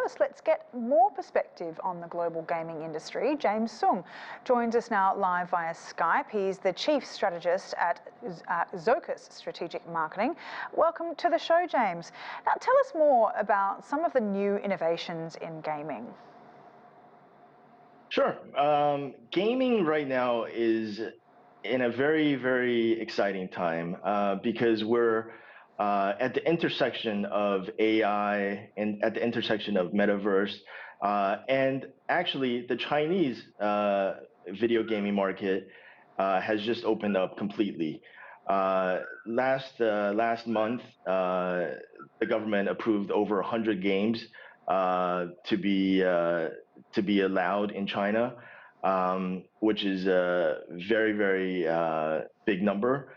first, let's get more perspective on the global gaming industry. James Sung joins us now live via Skype. He's the Chief Strategist at Zocus Strategic Marketing. Welcome to the show, James. Now, tell us more about some of the new innovations in gaming. Sure. Gaming right now is in a very, very exciting time because we're at the intersection of AI and at the intersection of metaverse. And actually, the Chinese video gaming market has just opened up completely. Last month, the government approved over 100 games to be allowed in China, which is a very, very big number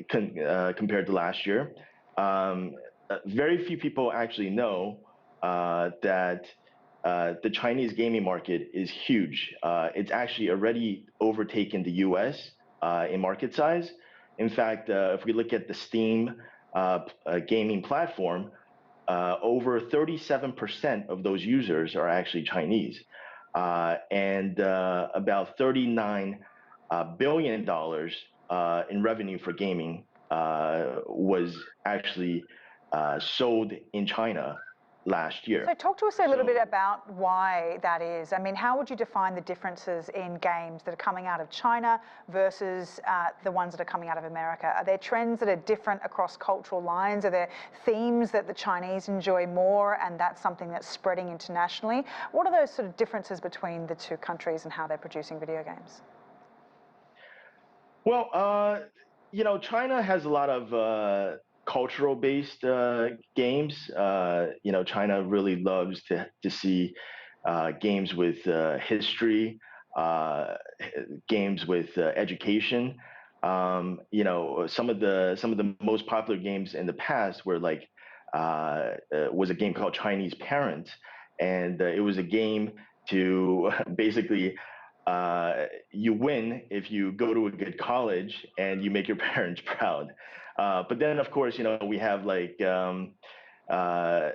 compared to last year. Very few people actually know that the Chinese gaming market is huge. It's actually already overtaken the US in market size. In fact, if we look at the Steam gaming platform, over 37% of those users are actually Chinese. And about $39 billion in revenue for gaming was actually sold in China last year. So talk to us a little bit about why that is. I mean, how would you define the differences in games that are coming out of China versus the ones that are coming out of America? Are there trends that are different across cultural lines? Are there themes that the Chinese enjoy more and that's something that's spreading internationally? What are those sort of differences between the two countries and how they're producing video games? Well, you know, China has a lot of cultural-based games. You know, China really loves to see games with history, games with education. You know, some of the most popular games in the past were like was a game called Chinese Parents, and it was a game to basically you win if you go to a good college and you make your parents proud. But then, of course, you know, we have like you know,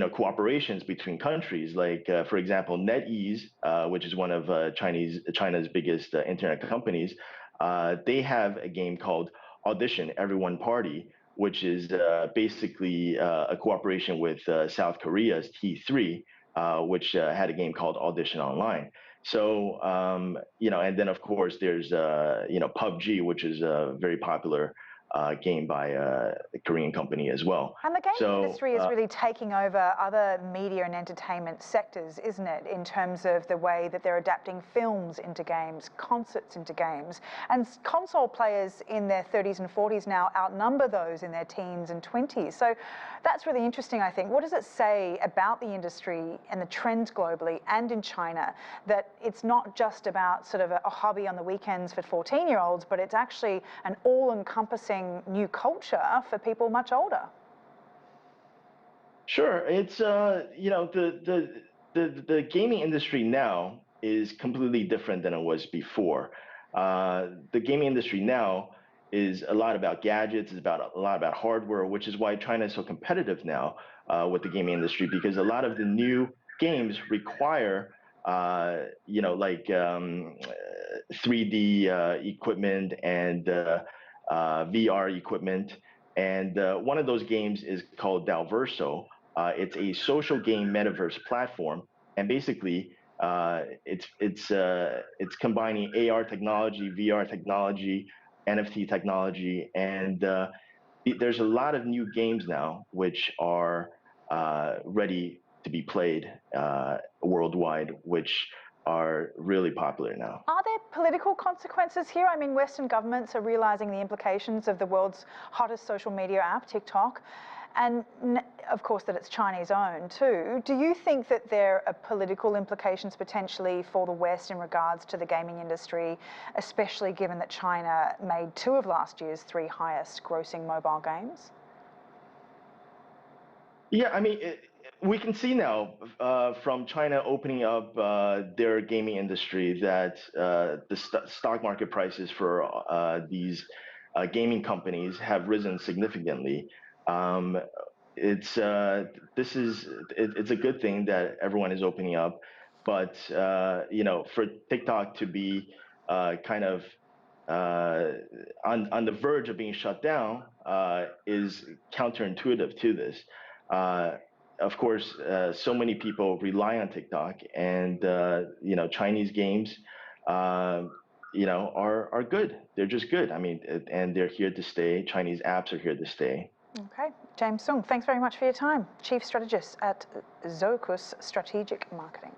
cooperations between countries. Like, for example, NetEase, which is one of China's biggest internet companies, they have a game called Audition Everyone Party, which is basically a cooperation with South Korea's T3. Which had a game called Audition Online. So, you know, and then of course there's, you know, PUBG, which is a very popular game by a Korean company as well. And the gaming industry is really taking over other media and entertainment sectors, isn't it, in terms of the way that they're adapting films into games, concerts into games. And console players in their 30s and 40s now outnumber those in their teens and 20s. So that's really interesting, I think. What does it say about the industry and the trends globally and in China that it's not just about sort of a hobby on the weekends for 14-year-olds, but it's actually an all-encompassing new culture for people much older? Sure, it's you know, the gaming industry now is completely different than it was before. The gaming industry now is a lot about gadgets, it's a lot about hardware, which is why China is so competitive now with the gaming industry, because a lot of the new games require you know, like 3D equipment and VR equipment, and one of those games is called Dalverso. It's a social game metaverse platform, and basically it's combining AR technology, VR technology, NFT technology, and there's a lot of new games now which are ready to be played worldwide, which are really popular now. Are there political consequences here? I mean, Western governments are realizing the implications of the world's hottest social media app, TikTok, and of course that it's Chinese owned too. Do you think that there are political implications potentially for the West in regards to the gaming industry, especially given that China made 2 of last year's 3 highest grossing mobile games? Yeah, I mean, we can see now from China opening up their gaming industry that the stock market prices for these gaming companies have risen significantly. it's it's a good thing that everyone is opening up, but for TikTok to be kind of on the verge of being shut down is counterintuitive to this. Uh, of course, so many people rely on TikTok, and Chinese games, uh, are good. They're just good. I mean, and they're here to stay. Chinese apps are here to stay. Okay, James Sung, thanks very much for your time. Chief Strategist at Zocus Strategic Marketing.